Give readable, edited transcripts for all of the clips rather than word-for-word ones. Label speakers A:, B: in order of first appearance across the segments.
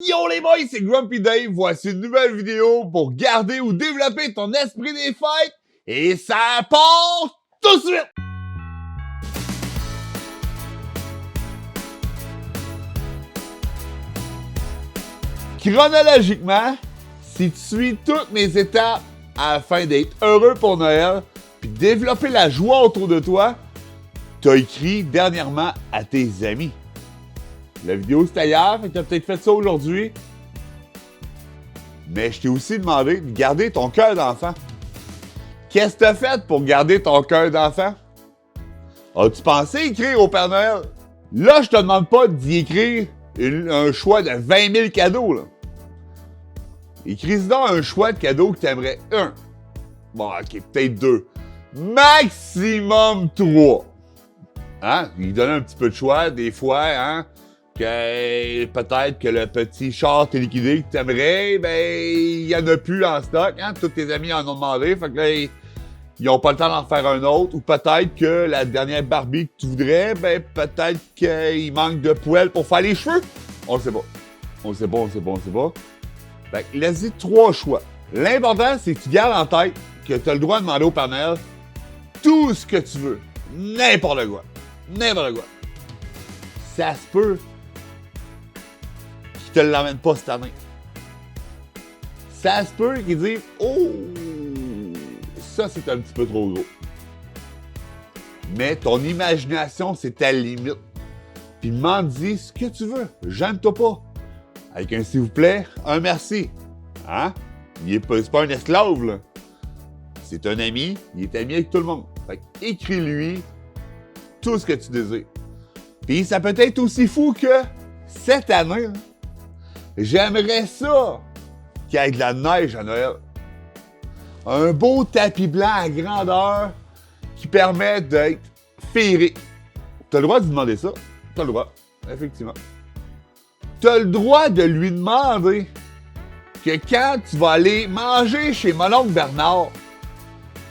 A: Yo les boys, c'est Grumpy Dave. Voici une nouvelle vidéo pour garder ou développer ton esprit des fêtes. Et ça part tout de suite! Chronologiquement, si tu suis toutes mes étapes afin d'être heureux pour Noël puis développer la joie autour de toi, t'as écrit dernièrement à tes amis. La vidéo c'était hier, fait que t'as peut-être fait ça aujourd'hui. Mais je t'ai aussi demandé de garder ton cœur d'enfant. Qu'est-ce que t'as fait pour garder ton cœur d'enfant? As-tu pensé écrire au Père Noël? Là, je te demande pas d'y écrire un choix de 20 000 cadeaux, là. Écris donc un choix de cadeaux que t'aimerais un. Bon, ok, peut-être deux. Maximum trois. Hein? Il donne un petit peu de choix, des fois, hein? Que peut-être que le petit char téléguidé que t'aimerais, ben, il y en a plus en stock, hein? Tous tes amis en ont demandé, fait que là, ils ont pas le temps d'en faire un autre. Ou peut-être que la dernière Barbie que tu voudrais, ben, peut-être qu'il manque de poêle pour faire les cheveux. On le sait pas. On le sait pas, on le sait pas, on le sait pas. Fait que laisse-y trois choix. L'important, c'est que tu gardes en tête que tu as le droit de demander au Père Noël tout ce que tu veux. N'importe quoi. N'importe quoi. Ça se peut qu'il te l'emmène pas cette année. Ça se peut qu'il dise « Oh, ça c'est un petit peu trop gros. » Mais ton imagination, c'est ta limite. Puis demande-y ce que tu veux. Gêne-toi pas. Avec un s'il vous plaît, un merci. Hein? C'est pas un esclave, là. C'est un ami, il est ami avec tout le monde. Fait que écris-lui tout ce que tu désires. Puis ça peut être aussi fou que cette année, là, j'aimerais ça qu'il y ait de la neige à Noël. Un beau tapis blanc à grandeur qui permet d'être féerique. T'as le droit de lui demander ça. T'as le droit, effectivement. T'as le droit de lui demander que quand tu vas aller manger chez mon oncle Bernard,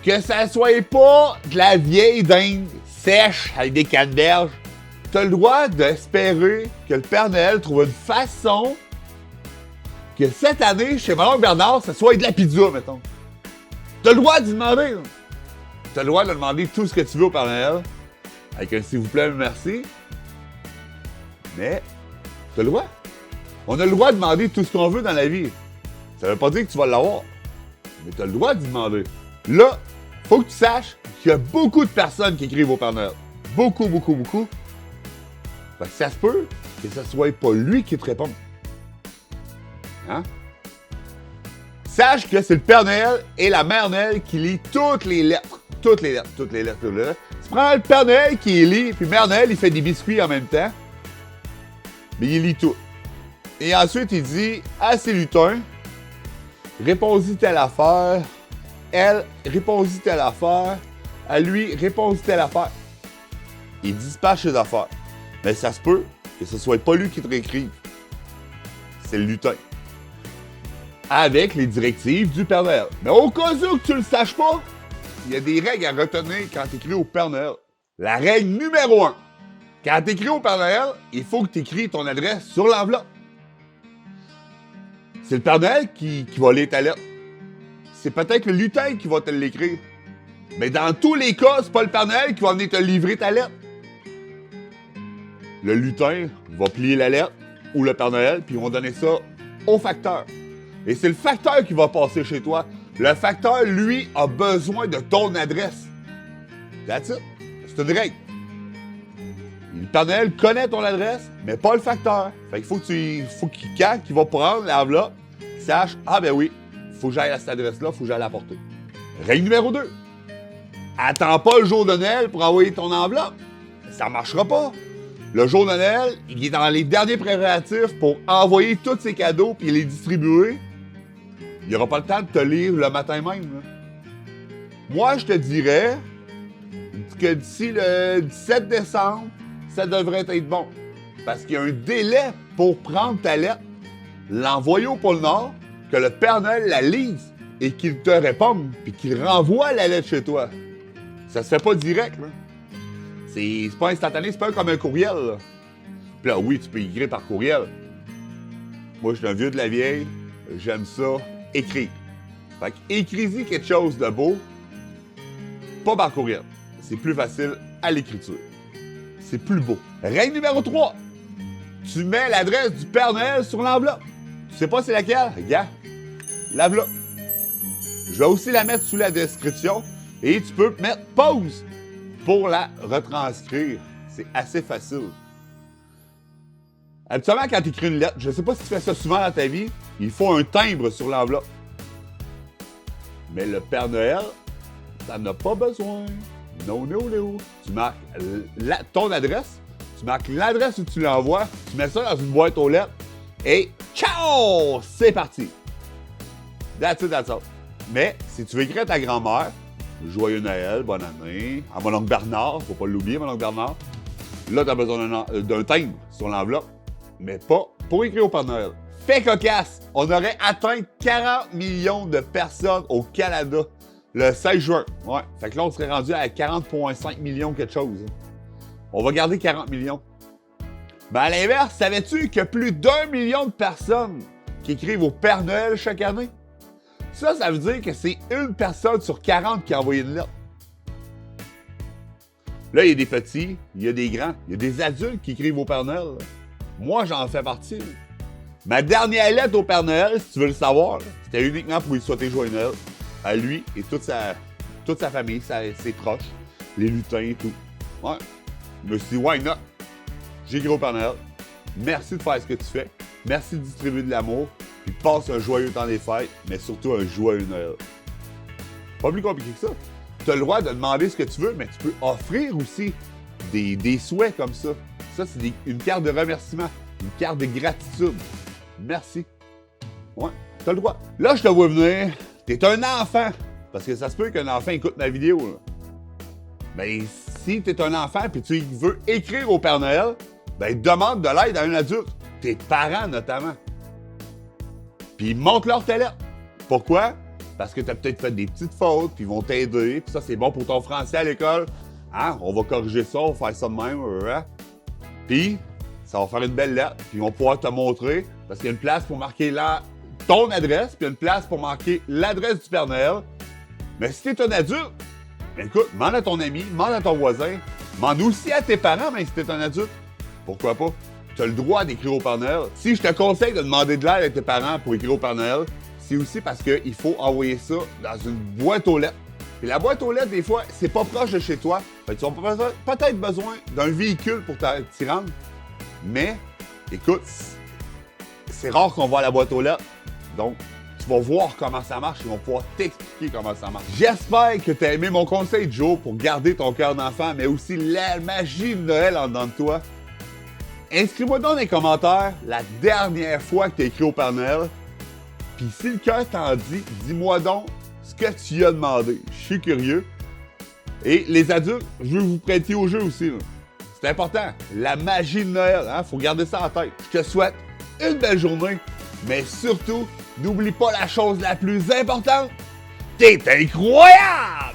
A: que ça soit pas de la vieille dinde sèche avec des canneberges. T'as le droit d'espérer que le Père Noël trouve une façon que cette année, chez mon oncle Bernard, ça soit de la pizza, mettons. T'as le droit d'y demander. Là. T'as le droit de demander tout ce que tu veux au Père Noël, avec un s'il vous plaît, merci. Mais, t'as le droit. On a le droit de demander tout ce qu'on veut dans la vie. Ça veut pas dire que tu vas l'avoir. Mais t'as le droit d'y demander. Là, faut que tu saches qu'il y a beaucoup de personnes qui écrivent au Père Noël. Beaucoup, beaucoup, beaucoup. Fait que ça se peut que ce soit pas lui qui te réponde. Hein? Sache que c'est le Père Noël et la Mère Noël qui lit toutes les lettres. Toutes les lettres, toutes les lettres, toutes les lettres. Tu prends le Père Noël qui les lit, puis Mère Noël, il fait des biscuits en même temps. Mais il lit tout. Et ensuite, il dit à ses lutins, réponds-y telle affaire. Elle, réponds-y telle affaire. À lui, réponds-y telle affaire. Il dispatche ses affaires. Mais ça se peut que ce soit pas lui qui te réécrive. C'est le lutin. Avec les directives du Père Noël. Mais au cas où que tu le saches pas, il y a des règles à retenir quand tu écris au Père Noël. La règle numéro 1. Quand tu écris au Père Noël, il faut que tu écris ton adresse sur l'enveloppe. C'est le Père Noël qui va lire ta lettre. C'est peut-être le lutin qui va te l'écrire. Mais dans tous les cas, c'est pas le Père Noël qui va venir te livrer ta lettre. Le lutin va plier la lettre, ou le Père Noël, puis ils vont donner ça au facteur. Et c'est le facteur qui va passer chez toi. Le facteur, lui, a besoin de ton adresse. That's it. C'est une règle. Le Père Noël connaît ton adresse, mais pas le facteur. Fait qu'il faut qu'il va prendre l'enveloppe, qu'il sache, ah ben oui, faut que j'aille à cette adresse-là, faut que j'aille la porter. Règle numéro 2. Attends pas le jour de Noël pour envoyer ton enveloppe. Ça marchera pas. Le jour de Noël, il est dans les derniers préparatifs pour envoyer tous ses cadeaux puis les distribuer. Il n'aura pas le temps de te lire le matin même. Là. Moi, je te dirais que d'ici le 17 décembre, ça devrait être bon. Parce qu'il y a un délai pour prendre ta lettre, l'envoyer au pôle Nord, que le Père Noël la lise et qu'il te réponde puis qu'il renvoie la lettre chez toi. Ça se fait pas direct, là. C'est pas instantané, c'est pas comme un courriel, là. Puis là, oui, tu peux écrire par courriel. Moi, je suis un vieux de la vieille. J'aime ça. Écrire. Fait que écris-y quelque chose de beau. Pas par courriel. C'est plus facile à l'écriture. C'est plus beau. Règle numéro 3. Tu mets l'adresse du Père Noël sur l'enveloppe. Tu sais pas c'est laquelle? Regarde. L'enveloppe. Je vais aussi la mettre sous la description. Et tu peux mettre pause pour la retranscrire. C'est assez facile. Habituellement, quand tu écris une lettre, je ne sais pas si tu fais ça souvent dans ta vie, il faut un timbre sur l'enveloppe. Mais le Père Noël, t'en as pas besoin. Non. Tu marques ton adresse, tu marques l'adresse où tu l'envoies, tu mets ça dans une boîte aux lettres et ciao! C'est parti! That's it. Mais si tu veux écrire à ta grand-mère, Joyeux Noël, bonne année, à mon oncle Bernard, faut pas l'oublier, mon oncle Bernard, là, tu as besoin d'un timbre sur l'enveloppe, mais pas pour écrire au Père Noël. Fait cocasse! On aurait atteint 40 millions de personnes au Canada le 16 juin. Ouais. Fait que là, on serait rendu à 40,5 millions quelque chose. On va garder 40 millions. Ben à l'inverse, savais-tu qu'il y a plus d'1 million de personnes qui écrivent au Père Noël chaque année? Ça veut dire que c'est une personne sur 40 qui a envoyé une lettre. Là, il y a des petits, il y a des grands, il y a des adultes qui écrivent au Père Noël. Moi, j'en fais partie. Ma dernière lettre au Père Noël, si tu veux le savoir, c'était uniquement pour lui souhaiter joyeux Noël à lui et toute sa famille, ses proches, les lutins et tout. Ouais. Je me suis dit, why not? J'ai écrit au Père Noël. Merci de faire ce que tu fais. Merci de distribuer de l'amour. Puis passe un joyeux temps des fêtes, mais surtout un joyeux Noël. Pas plus compliqué que ça. Tu as le droit de demander ce que tu veux, mais tu peux offrir aussi des souhaits comme ça. Ça, c'est une carte de remerciement, une carte de gratitude. Merci. Ouais, tu as le droit. Là, je te vois venir. T'es un enfant. Parce que ça se peut qu'un enfant écoute ma vidéo. Là. Ben, si t'es un enfant et tu veux écrire au Père Noël, ben, demande de l'aide à un adulte. Tes parents, notamment. Puis montre-leur ta lettre. Pourquoi? Parce que tu as peut-être fait des petites fautes, puis ils vont t'aider, puis ça, c'est bon pour ton français à l'école. Hein? On va corriger ça, on va faire ça de même. Puis, ça va faire une belle lettre, puis ils vont pouvoir te montrer, parce qu'il y a une place pour marquer ton adresse, puis il y a une place pour marquer l'adresse du Père Noël. Mais si tu es un adulte, ben écoute, demande à ton ami, demande à ton voisin, demande aussi à tes parents, même si tu es un adulte. Pourquoi pas? Tu as le droit d'écrire au Père Noël. Si je te conseille de demander de l'aide à tes parents pour écrire au Père Noël, c'est aussi parce qu'il faut envoyer ça dans une boîte aux lettres. Puis la boîte aux lettres, des fois, c'est pas proche de chez toi. Fait que tu as peut-être besoin d'un véhicule pour t'y rendre. Mais, écoute, c'est rare qu'on voit la boîte aux lettres. Donc, tu vas voir comment ça marche. Ils vont pouvoir t'expliquer comment ça marche. J'espère que tu as aimé mon conseil de jour pour garder ton cœur d'enfant, mais aussi la magie de Noël en dedans de toi. Inscris-moi dans les commentaires la dernière fois que tu as écrit au Père Noël. Puis si le cœur t'en dit, dis-moi donc ce que tu y as demandé. Je suis curieux. Et les adultes, je veux vous prêter au jeu aussi. Là. C'est important. La magie de Noël, hein? Faut garder ça en tête. Je te souhaite une belle journée, mais surtout, n'oublie pas la chose la plus importante. T'es incroyable!